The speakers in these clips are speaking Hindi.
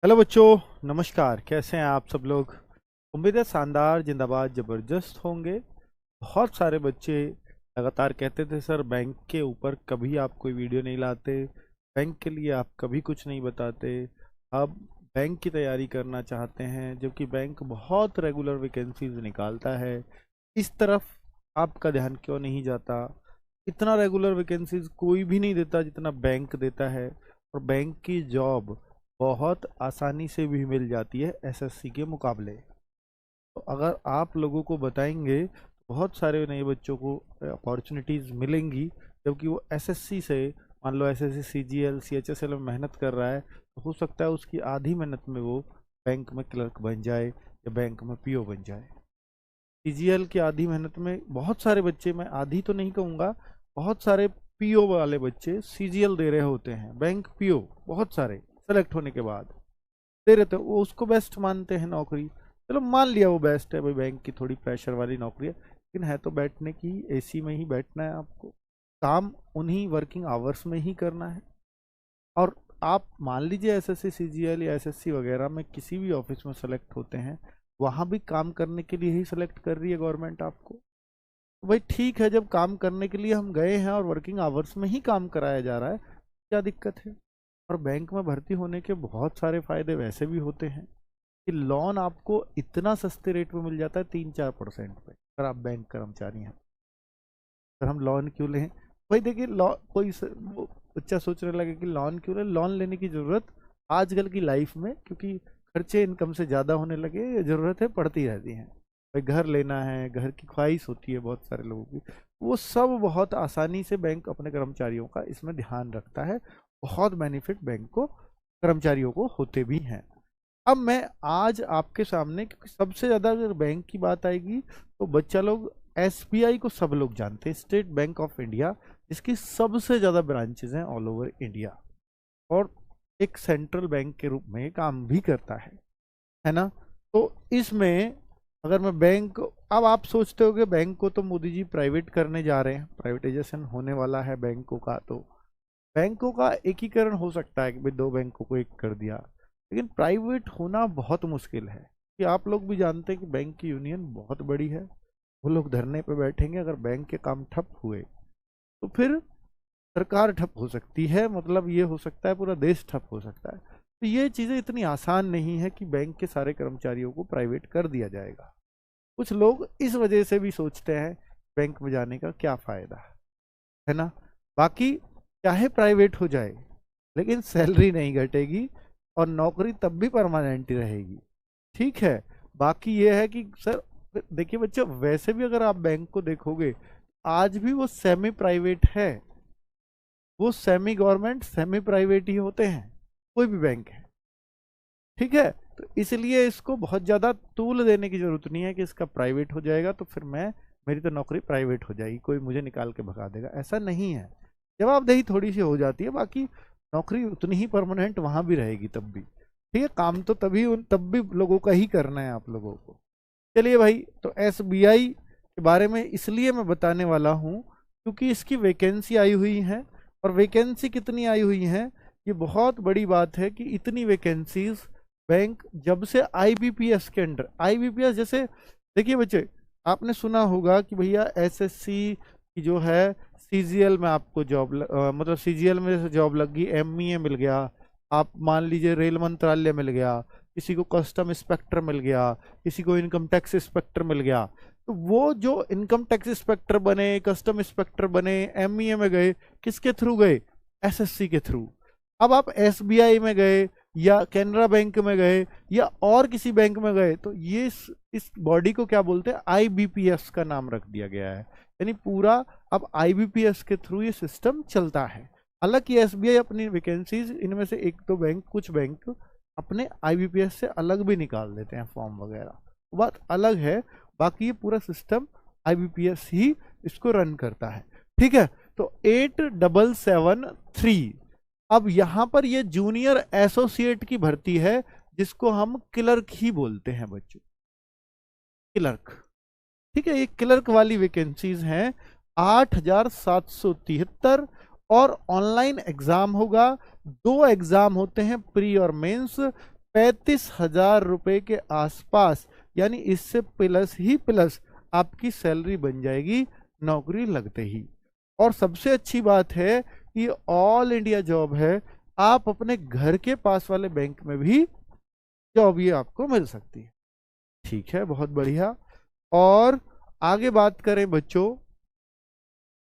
हेलो बच्चों, नमस्कार। कैसे हैं आप सब लोग? उम्मीद है शानदार, जिंदाबाद, ज़बरदस्त होंगे। बहुत सारे बच्चे लगातार कहते थे सर बैंक के ऊपर कभी आप कोई वीडियो नहीं लाते, बैंक के लिए आप कभी कुछ नहीं बताते। अब बैंक की तैयारी करना चाहते हैं जबकि बैंक बहुत रेगुलर वैकेंसीज निकालता है। इस तरफ आपका ध्यान क्यों नहीं जाता? इतना रेगुलर वैकेंसीज कोई भी नहीं देता जितना बैंक देता है। और बैंक की जॉब बहुत आसानी से भी मिल जाती है एसएससी के मुकाबले। तो अगर आप लोगों को बताएंगे तो बहुत सारे नए बच्चों को अपॉर्चुनिटीज़ मिलेंगी, जबकि वो एसएससी से, मान लो एसएससी सीजीएल सीएचएसएल में मेहनत कर रहा है, तो हो सकता है उसकी आधी मेहनत में वो बैंक में क्लर्क बन जाए या बैंक में पीओ बन जाए। सीजीएल की आधी मेहनत में बहुत सारे बच्चे, मैं आधी तो नहीं कहूँगा, बहुत सारे पीओ वाले बच्चे सीजीएल दे रहे होते हैं, बैंक पीओ बहुत सारे सेलेक्ट होने के बाद दे रहे थे। वो उसको बेस्ट मानते हैं नौकरी। चलो मान लिया वो बेस्ट है भाई, बैंक की थोड़ी प्रेशर वाली नौकरी है, लेकिन है तो बैठने की, एसी में ही बैठना है आपको, काम उन्हीं वर्किंग आवर्स में ही करना है। और आप मान लीजिए एसएससी सीजीएल या एसएससी वगैरह में किसी भी ऑफिस में सेलेक्ट होते हैं, वहाँ भी काम करने के लिए ही सेलेक्ट कर रही है गवर्नमेंट आपको। तो भाई ठीक है, जब काम करने के लिए हम गए हैं और वर्किंग आवर्स में ही काम कराया जा रहा है, क्या दिक्कत है? और बैंक में भर्ती होने के बहुत सारे फायदे वैसे भी होते हैं कि लोन आपको इतना सस्ते रेट में मिल जाता है, 3-4% पे, अगर आप बैंक कर्मचारी हैं। सर हम लोन क्यों लें? भाई देखिए, वो बच्चा सोचने लगे कि लोन क्यों लें। लोन लेने की ज़रूरत आजकल की लाइफ में, क्योंकि खर्चे इनकम से ज़्यादा होने लगे, ज़रूरत है पड़ती रहती हैं। भाई घर लेना है, घर की ख्वाहिश होती है बहुत सारे लोगों की, वो सब बहुत आसानी से बैंक अपने कर्मचारियों का इसमें ध्यान रखता है। बहुत बेनिफिट बैंक को, कर्मचारियों को होते भी हैं। अब मैं आज आपके सामने, क्योंकि सबसे ज़्यादा अगर बैंक की बात आएगी तो बच्चा लोग एसबीआई को सब लोग जानते हैं, स्टेट बैंक ऑफ इंडिया, जिसकी सबसे ज़्यादा ब्रांचेज हैं ऑल ओवर इंडिया, और एक सेंट्रल बैंक के रूप में काम भी करता है ना। तो इसमें अगर मैं बैंक, अब आप सोचते हो कि बैंक को तो मोदी जी प्राइवेट करने जा रहे हैं, प्राइवेटाइजेशन होने वाला है बैंकों का, तो बैंकों का एकीकरण हो सकता है कि भाई दो बैंकों को एक कर दिया, लेकिन प्राइवेट होना बहुत मुश्किल है। कि आप लोग भी जानते हैं कि बैंक की यूनियन बहुत बड़ी है, वो लोग धरने पे बैठेंगे अगर बैंक के काम ठप हुए तो फिर सरकार ठप हो सकती है, मतलब ये हो सकता है पूरा देश ठप हो सकता है। तो ये चीज़ें इतनी आसान नहीं है कि बैंक के सारे कर्मचारियों को प्राइवेट कर दिया जाएगा। कुछ लोग इस वजह से भी सोचते हैं बैंक में जाने का क्या फ़ायदा है ना। बाकी चाहे प्राइवेट हो जाए, लेकिन सैलरी नहीं घटेगी और नौकरी तब भी परमानेंट ही रहेगी, ठीक है। बाकी ये है कि सर देखिए बच्चों, वैसे भी अगर आप बैंक को देखोगे, आज भी वो सेमी प्राइवेट है, वो सेमी गवर्नमेंट सेमी प्राइवेट ही होते हैं, कोई भी बैंक है, ठीक है। तो इसलिए इसको बहुत ज़्यादा तूल देने की जरूरत नहीं है कि इसका प्राइवेट हो जाएगा तो फिर मेरी तो नौकरी प्राइवेट हो जाएगी, कोई मुझे निकाल के भगा देगा, ऐसा नहीं है। जवाबदेही थोड़ी सी हो जाती है, बाकी नौकरी उतनी ही परमानेंट वहां भी रहेगी तब भी, ठीक है। काम तो तब भी लोगों का ही करना है आप लोगों को। चलिए भाई, तो एसबीआई के बारे में इसलिए मैं बताने वाला हूँ क्योंकि इसकी वैकेंसी आई हुई है, और वैकेंसी कितनी आई हुई है ये बहुत बड़ी बात है कि इतनी वैकेंसीज बैंक जब से आईबीपीएस के अंडर, आईबीपीएस जैसे, देखिए बच्चे आपने सुना होगा कि भैया एसएससी की जो है सीजीएल में आपको जॉब मतलब सीजीएल में से जॉब लग गई, एमईए मिल गया, आप मान लीजिए रेल मंत्रालय मिल गया, किसी को कस्टम इंस्पेक्टर मिल गया, किसी को इनकम टैक्स इंस्पेक्टर मिल गया। तो वो जो इनकम टैक्स इंस्पेक्टर बने, कस्टम इंस्पेक्टर बने, एमईए में गए, किसके थ्रू गए? एसएससी के थ्रू। अब आप एसबीआई में गए या कैनरा बैंक में गए या और किसी बैंक में गए, तो ये इस बॉडी को क्या बोलते हैं? आईबीपीएस का नाम रख दिया गया है, यानी पूरा अब आईबीपीएस के थ्रू ये सिस्टम चलता है। हालांकि एसबीआई अपनी वैकेंसीज, इनमें से एक दो बैंक, कुछ बैंक अपने आईबीपीएस से अलग भी निकाल देते हैं फॉर्म वगैरह, बात अलग है। बाकी ये पूरा सिस्टम आईबीपीएस ही इसको रन करता है, ठीक है। तो 8773, अब यहां पर ये जूनियर एसोसिएट की भर्ती है, जिसको हम क्लर्क ही बोलते हैं बच्चों, क्लर्क, ठीक है। ये क्लर्क वाली वैकेंसीज हैं 8773, और ऑनलाइन एग्जाम होगा। 2 एग्जाम होते हैं, प्री और मेंस। 35,000 रुपए के आसपास, यानी इससे प्लस ही प्लस आपकी सैलरी बन जाएगी नौकरी लगते ही। और सबसे अच्छी बात है कि ऑल इंडिया जॉब है, आप अपने घर के पास वाले बैंक में भी जॉब ये आपको मिल सकती है। ठीक है, बहुत बढ़िया। और आगे बात करें बच्चों,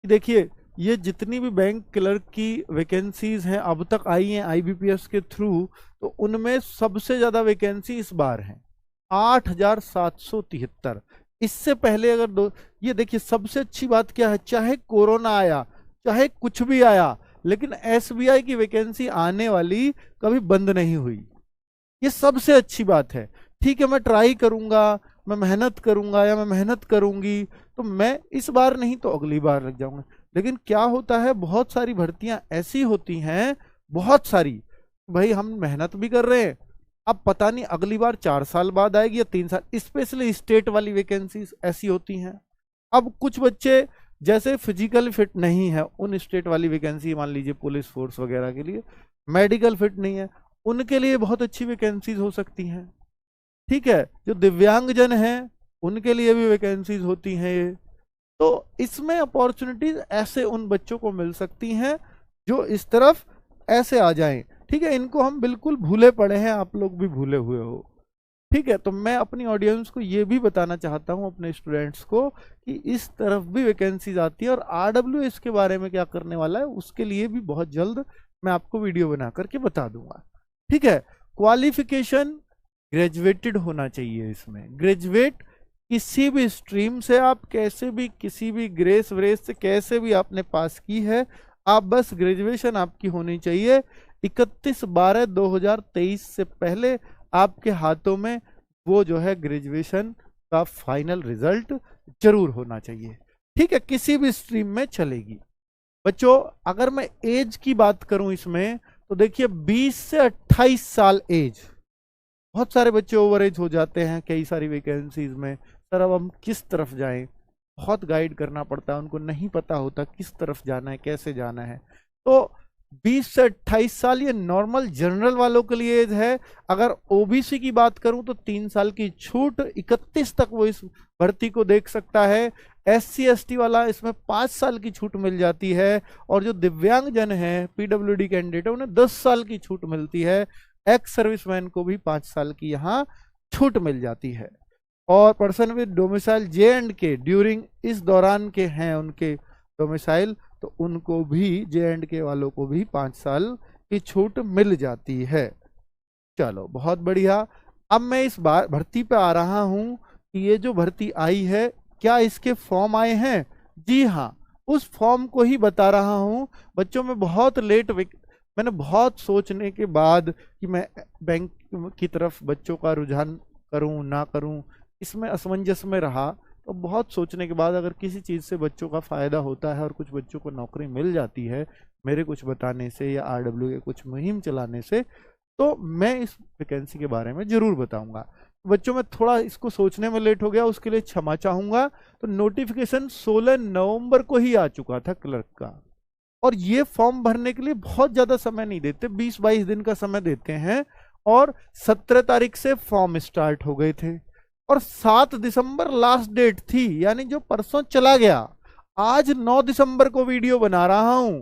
देखिए ये जितनी भी बैंक क्लर्क की वैकेंसीज हैं अब तक आई हैं आईबीपीएस के थ्रू, तो उनमें सबसे ज्यादा वैकेंसी इस बार है 8,773। इससे पहले अगर ये देखिए सबसे अच्छी बात क्या है, चाहे कोरोना आया चाहे कुछ भी आया, लेकिन एसबीआई की वैकेंसी आने वाली कभी बंद नहीं हुई। ये सबसे अच्छी बात है। ठीक है, मैं ट्राई करूंगा, मैं मेहनत करूंगा या मैं मेहनत करूंगी, तो मैं इस बार नहीं तो अगली बार लग जाऊंगा। लेकिन क्या होता है, बहुत सारी भर्तियां ऐसी होती हैं, बहुत सारी, भाई हम मेहनत भी कर रहे हैं, अब पता नहीं अगली बार 4 साल बाद आएगी या 3 साल। स्पेशली स्टेट वाली वैकेंसीज ऐसी होती हैं। अब कुछ बच्चे जैसे फिजिकल फिट नहीं है, उन स्टेट वाली वैकेंसी मान लीजिए पुलिस फोर्स वगैरह के लिए, मेडिकल फिट नहीं है, उनके लिए बहुत अच्छी वैकेंसीज हो सकती हैं। ठीक है, जो दिव्यांगजन हैं उनके लिए भी वैकेंसीज होती हैं ये। तो इसमें अपॉर्चुनिटीज ऐसे उन बच्चों को मिल सकती हैं जो इस तरफ ऐसे आ जाएं। ठीक है, इनको हम बिल्कुल भूले पड़े हैं, आप लोग भी भूले हुए हो। ठीक है, तो मैं अपनी ऑडियंस को ये भी बताना चाहता हूं, अपने स्टूडेंट्स को, कि इस तरफ भी वैकेंसीज आती है। और आरडब्ल्यूएस के बारे में क्या करने वाला है उसके लिए भी बहुत जल्द मैं आपको वीडियो बना करके बता दूंगा। ठीक है, क्वालिफिकेशन ग्रेजुएटेड होना चाहिए। इसमें ग्रेजुएट किसी भी स्ट्रीम से, आप कैसे भी किसी भी ग्रेस व्रेस से कैसे भी आपने पास की है, आप बस ग्रेजुएशन आपकी होनी चाहिए। 31/12/2023 से पहले आपके हाथों में वो जो है ग्रेजुएशन का फाइनल रिजल्ट जरूर होना चाहिए। ठीक है, किसी भी स्ट्रीम में चलेगी। बच्चों अगर मैं एज की बात करूं इसमें, तो देखिए 20 से 28 साल एज, बहुत सारे बच्चे ओवर एज हो जाते हैं कई सारी वैकेंसीज में। सर अब हम किस तरफ जाएं, बहुत गाइड करना पड़ता है, उनको नहीं पता होता किस तरफ जाना है, कैसे जाना है। तो 20 से 28 साल ये नॉर्मल जनरल वालों के लिए एज है। अगर ओबीसी की बात करूं तो 3 साल की छूट, 31 तक वो इस भर्ती को देख सकता है। SC ST वाला इसमें 5 साल की छूट मिल जाती है। और जो दिव्यांगजन है, PWD कैंडिडेट है, उन्हें 10 साल की छूट मिलती है। एक्स सर्विसमैन को भी 5 साल की यहाँ छूट मिल जाती है। और person with domicile J&K during, इस दौरान के हैं उनके डोमिसाइल, तो उनको भी J&K वालों को भी 5 साल की छूट मिल जाती है। चलो बहुत बढ़िया। अब मैं इस बार भर्ती पे आ रहा हूं कि ये जो भर्ती आई है, क्या इसके फॉर्म आए हैं? जी हाँ, उस फॉर्म को ही बता रहा हूं। बच्चों में बहुत लेट, मैंने बहुत सोचने के बाद कि मैं बैंक की तरफ बच्चों का रुझान करूं ना करूं, इसमें असमंजस में रहा। तो बहुत सोचने के बाद अगर किसी चीज़ से बच्चों का फ़ायदा होता है और कुछ बच्चों को नौकरी मिल जाती है मेरे कुछ बताने से या आरडब्ल्यू के कुछ मुहिम चलाने से, तो मैं इस वैकेंसी के बारे में ज़रूर बताऊंगा। बच्चों में थोड़ा इसको सोचने में लेट हो गया, उसके लिए क्षमा चाहूँगा। तो नोटिफिकेशन 16 नवंबर को ही आ चुका था क्लर्क का, और ये फॉर्म भरने के लिए बहुत ज़्यादा समय नहीं देते, 20-22 दिन का समय देते हैं। और 17 तारीख से फॉर्म स्टार्ट हो गए थे और 7 दिसंबर लास्ट डेट थी, यानी जो परसों चला गया। आज 9 दिसंबर को वीडियो बना रहा हूं।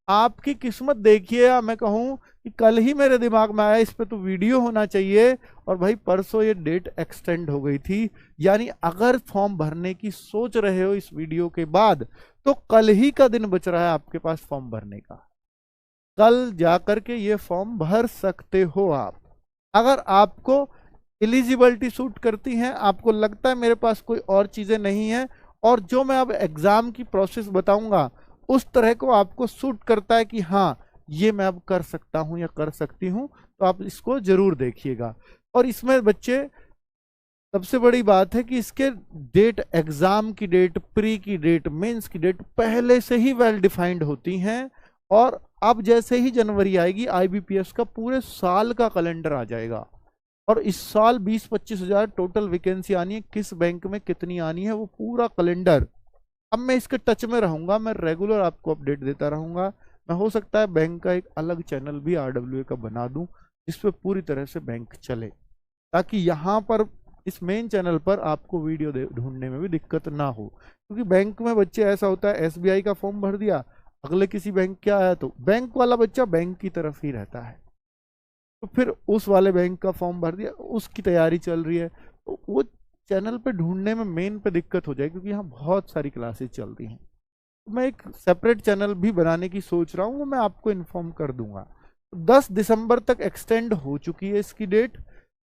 आपकी किस्मत देखिए, या मैं कहूं कि कल ही मेरे दिमाग में आया इस पे तो वीडियो होना चाहिए, और भाई परसों ये डेट एक्सटेंड हो गई थी। यानी अगर फॉर्म भरने की सोच रहे हो इस वीडियो के बाद, तो कल ही का दिन बच रहा है आपके पास फॉर्म भरने का। कल जाकर के ये फॉर्म भर सकते हो आप। अगर आपको एलिजिबिलिटी सूट करती हैं, आपको लगता है मेरे पास कोई और चीज़ें नहीं है, और जो मैं अब एग्ज़ाम की प्रोसेस बताऊंगा उस तरह को आपको सूट करता है कि हाँ ये मैं अब कर सकता हूं या कर सकती हूं, तो आप इसको ज़रूर देखिएगा। और इसमें बच्चे सबसे बड़ी बात है कि इसके डेट, एग्ज़ाम की डेट, प्री की डेट, मेंस की डेट पहले से ही वेल डिफाइंड होती हैं। और अब जैसे ही जनवरी आएगी आईबीपीएस का पूरे साल का कैलेंडर आ जाएगा, और इस साल 20-25 हज़ार टोटल वैकेंसी आनी है, किस बैंक में कितनी आनी है वो पूरा कैलेंडर। अब मैं इसके टच में रहूंगा, मैं रेगुलर आपको अपडेट देता रहूंगा। मैं हो सकता है बैंक का एक अलग चैनल भी आरडब्ल्यूए का बना दूं, जिस पे पूरी तरह से बैंक चले, ताकि यहाँ पर इस मेन चैनल पर आपको वीडियो ढूंढने में भी दिक्कत ना हो। क्योंकि बैंक में बच्चे ऐसा होता है, एसबीआई का फॉर्म भर दिया, अगले किसी बैंक क्या आया तो बैंक वाला बच्चा बैंक की तरफ ही रहता है, तो फिर उस वाले बैंक का फॉर्म भर दिया, उसकी तैयारी चल रही है, तो वो चैनल पे ढूंढने में मेन पे दिक्कत हो जाए, क्योंकि यहाँ बहुत सारी क्लासेस चलती हैं। तो मैं एक सेपरेट चैनल भी बनाने की सोच रहा हूँ, वो मैं आपको इन्फॉर्म कर दूंगा। 10 दिसंबर तक एक्सटेंड हो चुकी है इसकी डेट।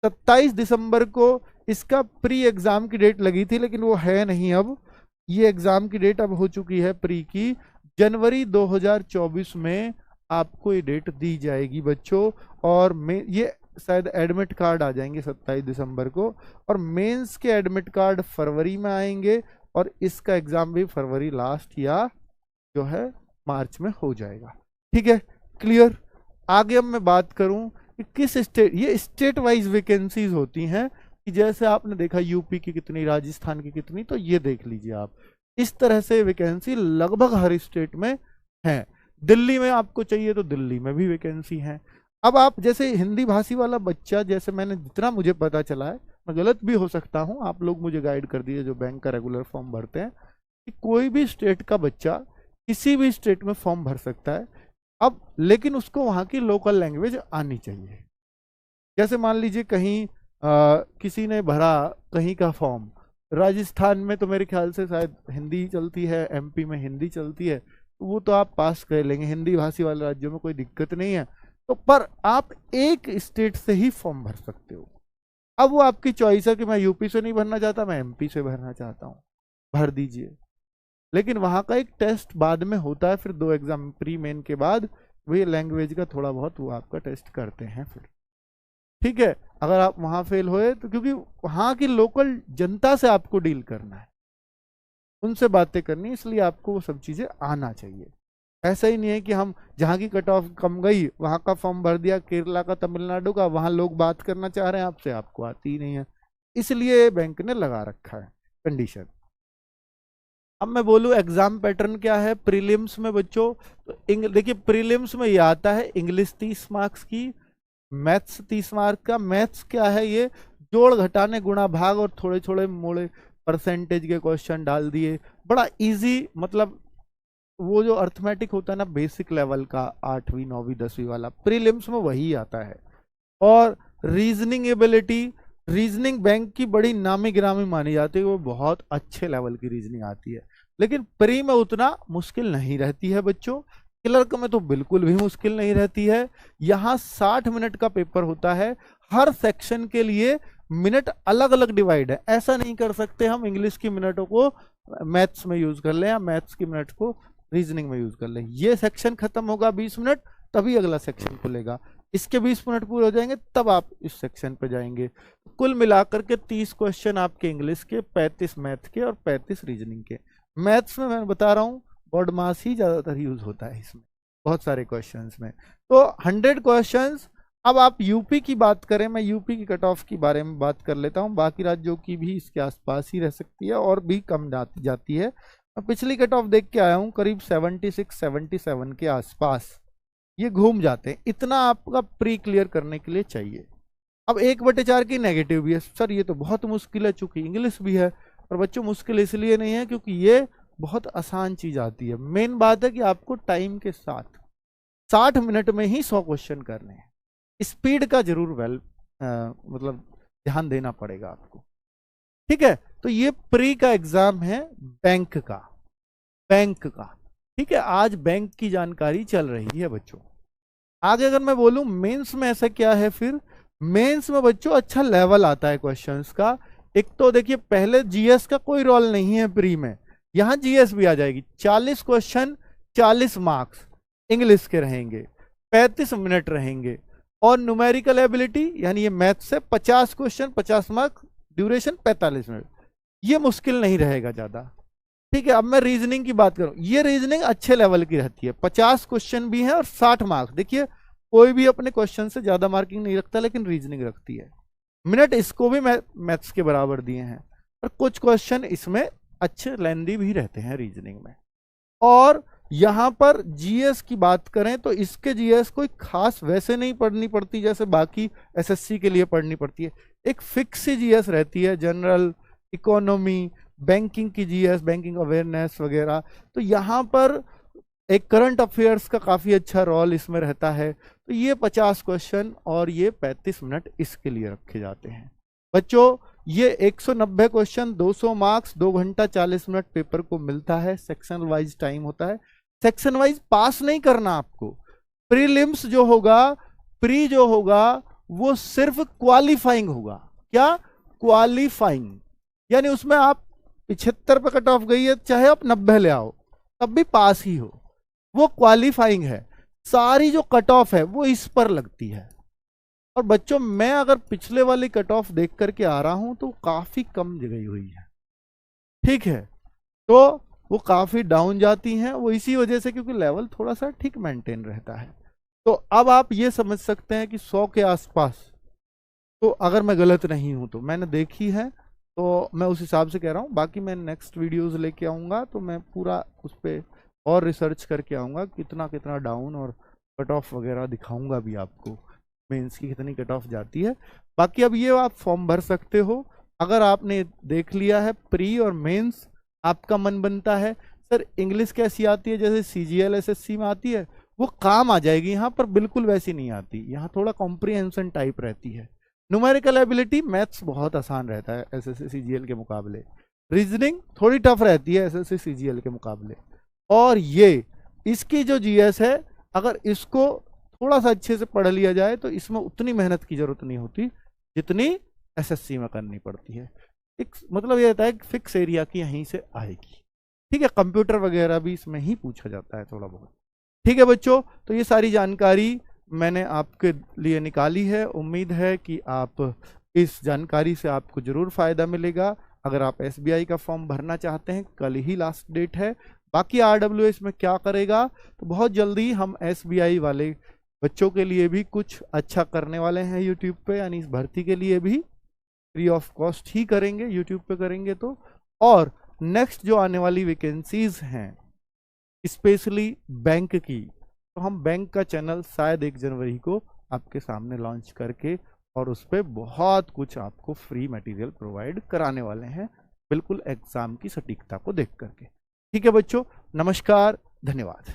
27 दिसंबर को इसका प्री एग्जाम की डेट लगी थी, लेकिन वो है नहीं अब। ये एग्जाम की डेट अब हो चुकी है प्री की। जनवरी 2024 में आपको ये डेट दी जाएगी बच्चों, और ये शायद एडमिट कार्ड आ जाएंगे 27 दिसंबर को, और मेंस के एडमिट कार्ड फरवरी में आएंगे, और इसका एग्जाम भी फरवरी लास्ट या जो है मार्च में हो जाएगा। ठीक है, क्लियर। आगे अब मैं बात करूं कि किस स्टेट, ये स्टेट वाइज वैकेंसीज होती हैं, कि जैसे आपने देखा यूपी की कितनी, राजस्थान की कितनी, तो ये देख लीजिए आप। इस तरह से वैकेंसी लगभग हर स्टेट में है। दिल्ली में आपको चाहिए तो दिल्ली में भी वैकेंसी है। अब आप जैसे हिंदी भाषी वाला बच्चा, जैसे मैंने जितना मुझे पता चला है, मैं गलत भी हो सकता हूं, आप लोग मुझे गाइड कर दीजिए जो बैंक का रेगुलर फॉर्म भरते हैं, कि कोई भी स्टेट का बच्चा किसी भी स्टेट में फॉर्म भर सकता है। अब लेकिन उसको वहां की लोकल लैंग्वेज आनी चाहिए। जैसे मान लीजिए कहीं किसी ने भरा कहीं का फॉर्म, राजस्थान में तो मेरे ख्याल से शायद हिंदी चलती है, एमपी में हिंदी चलती है, तो वो तो आप पास कर लेंगे, हिंदी भाषी वाले राज्यों में कोई दिक्कत नहीं है। तो पर आप एक स्टेट से ही फॉर्म भर सकते हो। अब वो आपकी चॉइस है कि मैं यूपी से नहीं भरना चाहता, मैं एमपी से भरना चाहता हूँ, भर दीजिए। लेकिन वहां का एक टेस्ट बाद में होता है, फिर 2 एग्जाम प्री मेन के बाद वही लैंग्वेज का थोड़ा बहुत वो आपका टेस्ट करते हैं फिर। ठीक है, अगर आप वहां फेल हुए तो, क्योंकि वहां की लोकल जनता से आपको डील करना है, उनसे बातें करनी, इसलिए आपको वो सब चीजें आना चाहिए। ऐसा ही नहीं है कि हम जहाँ की कट ऑफ कम गई वहां का फॉर्म भर दिया, केरला का, तमिलनाडु का, वहां लोग बात करना चाह रहे हैं आपसे, आपको आती ही नहीं है, इसलिए बैंक ने लगा रखा है कंडीशन। अब मैं बोलूं एग्जाम पैटर्न क्या है प्रीलिम्स में बच्चों, तो देखिए प्रीलिम्स में ये आता है इंग्लिश 30 मार्क्स की, मैथ्स 30 मार्क का। मैथ्स क्या है, ये जोड़ घटाने गुणा भाग और थोड़े थोड़े मोड़े परसेंटेज के क्वेश्चन डाल दिए, बड़ा इजी। मतलब वो जो अर्थमेटिक होता है ना बेसिक लेवल का, 8वीं 9वीं 10वीं वाला, प्रीलिम्स में वही आता है। और रीजनिंग एबिलिटी, रीजनिंग बैंक की बड़ी नामी गिरामी मानी जाती है, वो बहुत अच्छे लेवल की रीजनिंग आती है, लेकिन प्री में उतना मुश्किल नहीं रहती है बच्चों। क्लर्क में तो बिल्कुल भी मुश्किल नहीं रहती है। यहाँ 60 मिनट का पेपर होता है, हर सेक्शन के लिए मिनट अलग अलग डिवाइड है। ऐसा नहीं कर सकते हम इंग्लिश की मिनटों को मैथ्स में यूज कर लें, या मैथ्स की मिनट को रीजनिंग में यूज कर लें। ये सेक्शन खत्म होगा 20 मिनट, तभी अगला सेक्शन खुलेगा, इसके 20 मिनट पूरे हो जाएंगे तब आप इस सेक्शन पे जाएंगे। कुल मिलाकर के 30 क्वेश्चन आपके इंग्लिश के, 35 मैथ के और 35 रीजनिंग के। मैथ्स में मैं बता रहा हूँ बॉड मास ही ज्यादातर यूज होता है इसमें, बहुत सारे क्वेश्चंस में। तो 100 क्वेश्चंस। अब आप यूपी की बात करें, मैं यूपी की कट ऑफ की बारे में बात कर लेता हूँ, बाकी राज्यों की भी इसके आसपास ही रह सकती है और भी कम जाती है। मैं पिछली कट ऑफ देख के आया हूँ, करीब 76-77 के आसपास ये घूम जाते हैं। इतना आपका प्री क्लियर करने के लिए चाहिए। अब 1/4 की नेगेटिव भी है, सर ये तो बहुत मुश्किल है, चूंकि इंग्लिश भी है। और बच्चों मुश्किल इसलिए नहीं है क्योंकि ये बहुत आसान चीज आती है। मेन बात है कि आपको टाइम के साथ 60 मिनट में ही 100 क्वेश्चन करने हैं। स्पीड का जरूर मतलब ध्यान देना पड़ेगा आपको। ठीक है, तो ये प्री का एग्जाम है बैंक का, ठीक है। आज बैंक की जानकारी चल रही है बच्चों। आगे अगर मैं बोलूं मेंस में ऐसा क्या है, फिर मेंस में बच्चों अच्छा लेवल आता है क्वेश्चंस का। एक तो देखिए पहले जीएस का कोई रोल नहीं है प्री में, यहां जीएस भी आ जाएगी। 40 क्वेश्चन 40 मार्क्स इंग्लिश के रहेंगे, 35 मिनट रहेंगे। और न्यूमेरिकल एबिलिटी यानी ये मैथ से 50 क्वेश्चन 50 मार्क्स, ड्यूरेशन 45 मिनट। ये मुश्किल नहीं रहेगा ज्यादा। ठीक है, अब मैं रीजनिंग की बात करूं, ये रीजनिंग अच्छे लेवल की रहती है। 50 क्वेश्चन भी है और 60 मार्क्स। देखिए कोई भी अपने क्वेश्चन से ज्यादा मार्किंग नहीं रखता, लेकिन रीजनिंग रखती है। मिनट इसको भी मैथ्स के बराबर दिए हैं, और कुछ क्वेश्चन इसमें अच्छे लेंदी भी रहते हैं रीजनिंग में। और यहाँ पर जीएस की बात करें तो इसके जीएस कोई खास वैसे नहीं पढ़नी पड़ती जैसे बाकी एसएससी के लिए पढ़नी पड़ती है। एक फिक्स सी जीएस रहती है, जनरल, इकोनॉमी, बैंकिंग की जीएस, बैंकिंग अवेयरनेस वगैरह। तो यहाँ पर एक करंट अफेयर्स का काफ़ी अच्छा रोल इसमें रहता है। तो ये 50 क्वेश्चन और ये 35 मिनट इसके लिए रखे जाते हैं। बच्चों ये 190 क्वेश्चन, 200 मार्क्स, 2 घंटा 40 मिनट पेपर को मिलता है। सेक्शन वाइज टाइम होता है। सेक्शन वाइज पास नहीं करना आपको। प्रीलिम्स जो होगा, प्री जो होगा, वो सिर्फ क्वालिफाइंग होगा। क्या? क्वालिफाइंग, यानी उसमें आप 75 पे कट ऑफ गई है, चाहे आप 90 ले आओ तब भी पास ही हो, वो क्वालिफाइंग है। सारी जो कट ऑफ है वो इस पर लगती है। और बच्चों मैं अगर पिछले वाली कट ऑफ देख करके आ रहा हूं तो काफी कम गई हुई है, ठीक है। तो वो काफी डाउन जाती हैं, वो इसी वजह से क्योंकि लेवल थोड़ा सा ठीक मेंटेन रहता है। तो अब आप ये समझ सकते हैं कि 100 के आसपास, तो अगर मैं गलत नहीं हूं तो मैंने देखी है, तो मैं उस हिसाब से कह रहा हूं। बाकी मैं नेक्स्ट वीडियोस लेके आऊंगा तो मैं पूरा उस पर और रिसर्च करके आऊंगा, कितना कितना डाउन और कट ऑफ वगैरह दिखाऊंगा भी आपको, मेंस की कितनी कट ऑफ जाती है। बाकी अब ये आप फॉर्म भर सकते हो। अगर आपने देख लिया है प्री और मेंस, आपका मन बनता है सर इंग्लिश कैसी आती है जैसे सीजीएल एसएससी में आती है, वो काम आ जाएगी, यहाँ पर बिल्कुल वैसी नहीं आती। यहाँ थोड़ा कॉम्प्रिहेंशन टाइप रहती है। न्यूमेरिकल एबिलिटी, मैथ्स बहुत आसान रहता है एसएससी सीजीएल के मुकाबले। रीजनिंग थोड़ी टफ रहती है एसएससी सीजीएल के मुकाबले। और ये इसकी जो जीएस है, अगर इसको थोड़ा सा अच्छे से पढ़ लिया जाए तो इसमें उतनी मेहनत की जरूरत नहीं होती जितनी एसएससी में करनी पड़ती है। एक मतलब ये रहता है कि फिक्स एरिया की यहीं से आएगी, ठीक है। कंप्यूटर वगैरह भी इसमें ही पूछा जाता है थोड़ा बहुत, ठीक है बच्चों। तो ये सारी जानकारी मैंने आपके लिए निकाली है। उम्मीद है कि आप इस जानकारी से आपको जरूर फायदा मिलेगा। अगर आप एसबीआई का फॉर्म भरना चाहते हैं, कल ही लास्ट डेट है। बाकी आरडब्ल्यूएस में क्या करेगा, तो बहुत जल्दी हम एसबीआई वाले बच्चों के लिए भी कुछ अच्छा करने वाले हैं यूट्यूब पे, यानी इस भर्ती के लिए भी फ्री ऑफ कॉस्ट ही करेंगे, यूट्यूब पे करेंगे तो। और नेक्स्ट जो आने वाली वैकेंसीज हैं स्पेशली बैंक की, तो हम बैंक का चैनल शायद 1 जनवरी को आपके सामने लॉन्च करके और उस पर बहुत कुछ आपको फ्री मटेरियल प्रोवाइड कराने वाले हैं, बिल्कुल एग्जाम की सटीकता को देख करके। ठीक है बच्चों, नमस्कार, धन्यवाद।